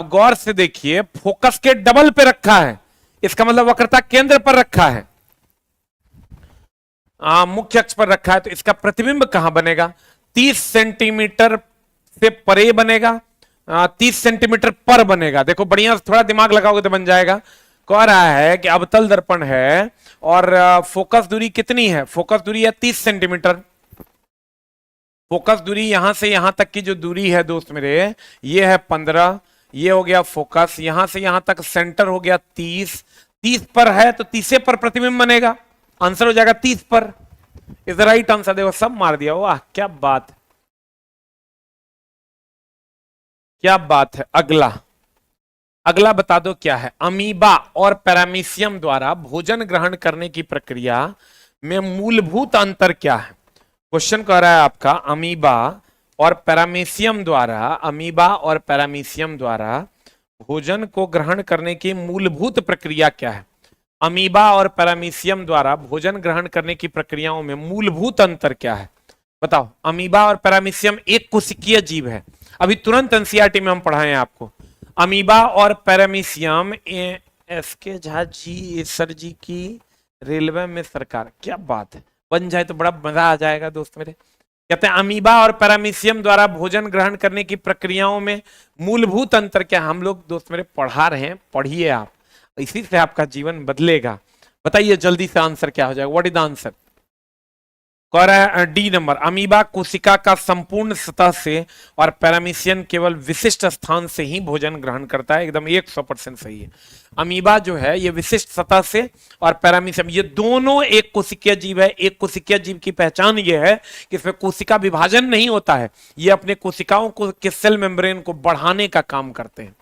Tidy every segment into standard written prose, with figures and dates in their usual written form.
अब गौर से देखिए, फोकस के डबल पे रखा है, इसका मतलब वक्रता केंद्र पर रखा है, मुख्य अक्ष पर रखा है, तो इसका प्रतिबिंब कहां बनेगा? 30 सेंटीमीटर से परे बनेगा, 30 सेंटीमीटर पर बनेगा। देखो बढ़िया थोड़ा दिमाग लगाओगे तो बन जाएगा। कह रहा है कि अवतल दर्पण है और फोकस दूरी कितनी है? फोकस दूरी है 30 सेंटीमीटर। फोकस दूरी यहां से यहां तक की जो दूरी है दोस्त मेरे, ये है 15, ये हो गया फोकस, यहां से यहां तक सेंटर हो गया 30। 30 पर है तो 30 पर प्रतिबिंब बनेगा, आंसर हो जाएगा 30 पर। Is the right answer. देखो सब मार दिया, वाह क्या बात है, क्या बात है। अगला अगला बता दो क्या है? अमीबा और पैरामीशियम द्वारा भोजन ग्रहण करने की प्रक्रिया में मूलभूत अंतर क्या है? क्वेश्चन कह रहा है आपका अमीबा और पैरामीशियम द्वारा भोजन को ग्रहण करने की मूलभूत प्रक्रिया क्या है? अमीबा और पैरामीशियम द्वारा भोजन ग्रहण करने की प्रक्रियाओं में मूलभूत अंतर क्या है? बताओ। अमीबा और पैरामीशियम एक कोशिकीय जीव है, अभी तुरंत एनसीईआरटी में हम पढ़ाएं आपको। अमीबा और पैरामीशियम, एस के झा जी सर जी की रेलवे में सरकार, क्या बात है, बन जाए तो बड़ा मजा आ जाएगा दोस्त मेरे। कहते हैं अमीबा और पैरामीशियम द्वारा भोजन ग्रहण करने की प्रक्रियाओं में मूलभूत अंतर क्या? हम लोग दोस्त मेरे पढ़ा रहे हैं, पढ़िए आप, इसी से आपका जीवन बदलेगा। बताइए जल्दी से आंसर क्या हो जाएगा? What is the answer? कह रहा है डी नंबर, अमीबा कोशिका का संपूर्ण सतह से और पैरामीशियम केवल विशिष्ट स्थान से ही भोजन ग्रहण करता है। एकदम 100% सही है। अमीबा जो है ये विशिष्ट सतह से, और पैरामीशियम ये दोनों एक कोशिकीय जीव है। एक कोशिकीय जीव की पहचान ये है कि इसमें कोशिका विभाजन नहीं होता है, ये अपने कोशिकाओं को के सेल मेम्ब्रेन को बढ़ाने का काम करते हैं।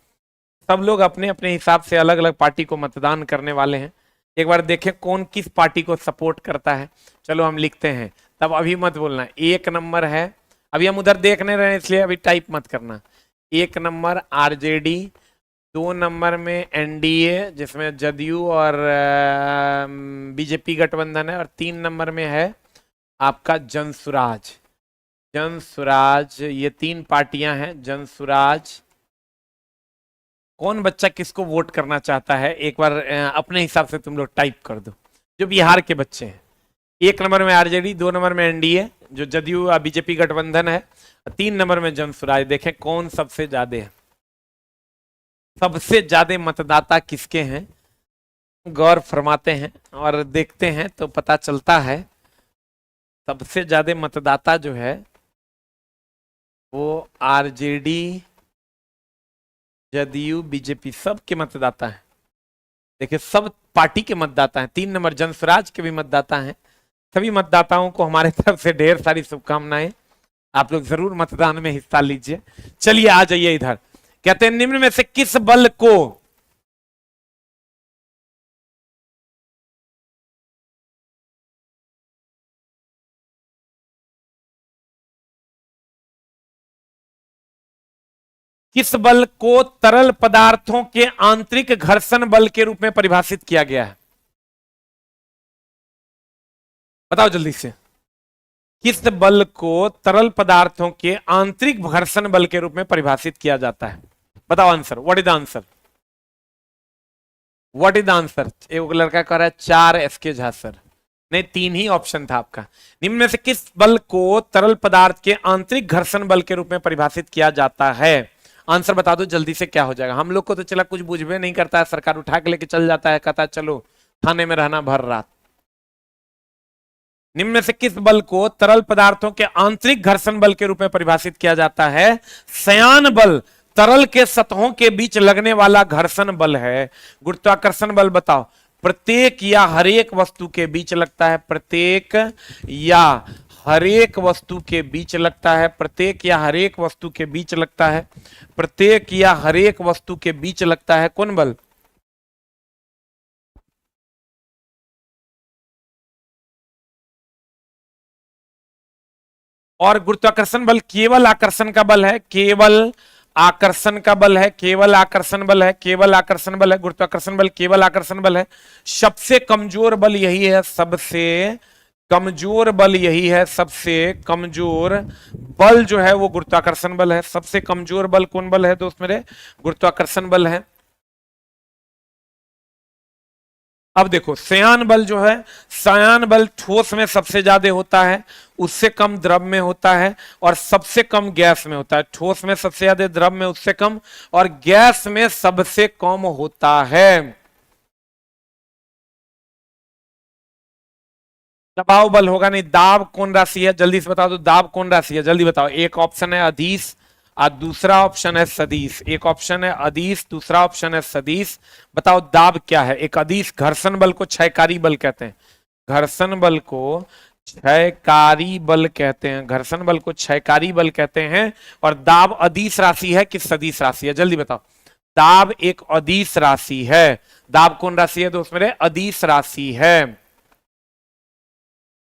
सब लोग अपने अपने हिसाब से अलग अलग पार्टी को मतदान करने वाले हैं। एक बार देखें कौन किस पार्टी को सपोर्ट करता है। चलो हम लिखते हैं, तब अभी मत बोलना। 1 नंबर है, अभी हम उधर देखने रहे इसलिए अभी टाइप मत करना। 1 नंबर आरजेडी, 2 नंबर में एनडीए जिसमें जदयू और बीजेपी गठबंधन है, और 3 नंबर में है आपका जनसुराज। जनसुराज, ये 3 पार्टियां हैं। जनसुराज, कौन बच्चा किसको वोट करना चाहता है एक बार अपने हिसाब से तुम लोग टाइप कर दो, जो बिहार के बच्चे हैं। 1 नंबर में आरजेडी, 2 नंबर में एनडीए जो जदयू बीजेपी गठबंधन है, 3 नंबर में जनसुराज। देखें कौन सबसे ज्यादा है, सबसे ज्यादा मतदाता किसके हैं, गौर फरमाते हैं और देखते हैं तो पता चलता है सबसे ज्यादा मतदाता जो है वो आरजेडी, जदयू, बीजेपी सब के मतदाता हैं। देखिए सब पार्टी के मतदाता हैं। 3 नंबर जनसुराज के भी मतदाता हैं। सभी मतदाताओं को हमारे तरफ से ढेर सारी शुभकामनाएं। आप लोग जरूर मतदान में हिस्सा लीजिए। चलिए आ जाइए इधर। कहते हैं निम्न में से किस बल को तरल पदार्थों के आंतरिक घर्षण बल के रूप में परिभाषित किया गया है? बताओ जल्दी से। किस बल को तरल पदार्थों के आंतरिक घर्षण बल के रूप में परिभाषित किया जाता है? बताओ answer. What is the answer? What is the answer? एक लड़का कह रहा है 4 एसके झा सर। नहीं, 3 ही ऑप्शन था आपका। निम्न में से किस बल को तरल पदार्थ के आंतरिक घर्षण बल के रूप में परिभाषित किया जाता है? आंसर बता दो जल्दी से, क्या हो जाएगा? हम लोग को तो चला कुछ बुझबे नहीं करता है, सरकार उठा के लेके चल जाता है, कहता है चलो थाने में रहना भर रात। निम्न में से किस बल को तरल पदार्थों के आंतरिक घर्षण बल के रूप में परिभाषित किया जाता है? संयान बल तरल के सतहों के बीच लगने वाला घर्षण बल है। गुरुत्वाकर्षण बल बताओ। प्रत्येक या हरेक वस्तु के बीच लगता है। प्रत्येक या हरेक वस्तु के बीच लगता है। प्रत्येक या हरेक वस्तु के बीच लगता है। प्रत्येक या हरेक वस्तु के बीच लगता है कौन बल? और गुरुत्वाकर्षण बल केवल आकर्षण का बल है। केवल आकर्षण का बल है। केवल आकर्षण बल है। केवल आकर्षण बल है। गुरुत्वाकर्षण बल केवल आकर्षण बल है। सबसे कमजोर बल यही है। सबसे कमजोर बल यही है, सबसे कमजोर बल जो है वो गुरुत्वाकर्षण बल है। सबसे कमजोर बल कौन बल है दोस्त मेरे? गुरुत्वाकर्षण बल है। अब देखो श्यान बल जो है, श्यान बल ठोस में सबसे ज्यादा होता है, उससे कम द्रव में होता है और सबसे कम गैस में होता है। ठोस में सबसे ज्यादा, द्रव में उससे कम और गैस में सबसे कम होता है। दबाव बल होगा नहीं। दाब कौन राशि है? जल्दी से बताओ तो, दाब कौन राशि है? जल्दी बताओ। एक ऑप्शन है अधीश और दूसरा ऑप्शन है सदिश। एक ऑप्शन है अधीश, दूसरा ऑप्शन है सदिश। बताओ दाब क्या है? एक अधीश, घर्षण बल को क्षयकारी बल कहते हैं। घर्षण बल को क्षयकारी बल कहते हैं। घर्षण बल को क्षयकारी बल कहते हैं। और दाब अधीश राशि है कि सदिश राशि है? जल्दी बताओ। दाब एक अधीश राशि है। दाब कौन राशि है दोस्त मेरे? अधीश राशि है।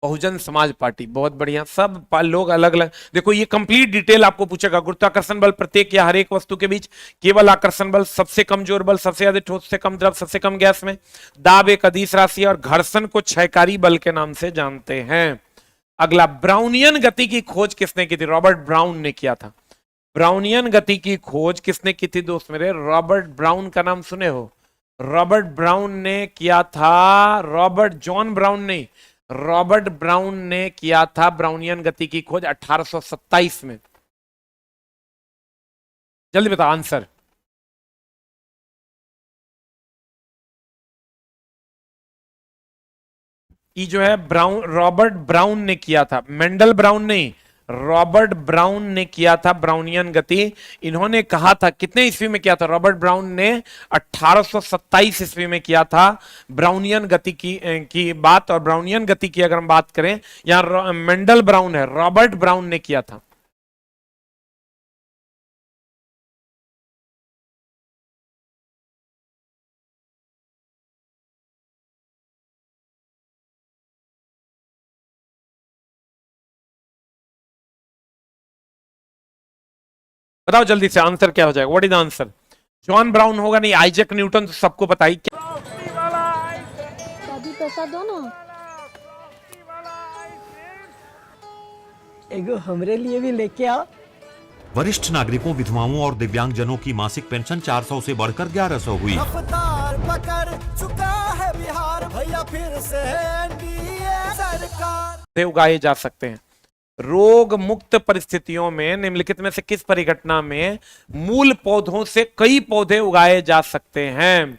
बहुजन समाज पार्टी, बहुत बढ़िया। सब लोग अलग अलग, देखो ये कंप्लीट डिटेल आपको पूछेगा। गुरुत्वाकर्षण बल प्रत्येक या हर एक वस्तु के बीच केवल आकर्षण बल, सबसे कमजोर बल, सबसे ज्यादा ठोस से कम द्रव, सबसे कम गैस में, दाब एक अदिश राशि और घर्षण को क्षयकारी बल के नाम से जानते हैं। अगला, ब्राउनियन गति की खोज किसने की थी? रॉबर्ट ब्राउन ने किया था। ब्राउनियन गति की खोज किसने की थी दोस्त मेरे? रॉबर्ट ब्राउन का नाम सुने हो? रॉबर्ट ब्राउन ने किया था। रॉबर्ट जॉन ब्राउन नहीं, रॉबर्ट ब्राउन ने किया था ब्राउनियन गति की खोज 1827 में। जल्दी बताओ आंसर। ये जो है रॉबर्ट ब्राउन ने किया था, मेंडल ब्राउन नहीं, रॉबर्ट ब्राउन ने किया था ब्राउनियन गति। इन्होंने कहा था, कितने ईस्वी में किया था? रॉबर्ट ब्राउन ने 1827 ईस्वी में किया था ब्राउनियन गति की बात। और ब्राउनियन गति की अगर हम बात करें, यहां मेंडल ब्राउन है, रॉबर्ट ब्राउन ने किया था। बताओ जल्दी से आंसर क्या हो जाएगा? What is answer? John brown होगा नहीं, आइजैक न्यूटन तो सबको पता ही। दादी पैसा दो ना। एगो हमरे लिए भी लेके आओ। वरिष्ठ नागरिकों, विधवाओं और दिव्यांगजनों की मासिक पेंशन 400 से बढ़कर 1100 हुई। रफ्तार पकड़ चुका है बिहार, भैया फिर से एनडीए सरकार। उगाए जा सकते हैं। रोग मुक्त परिस्थितियों में निम्नलिखित में से किस परिघटना में मूल पौधों से कई पौधे उगाए जा सकते हैं?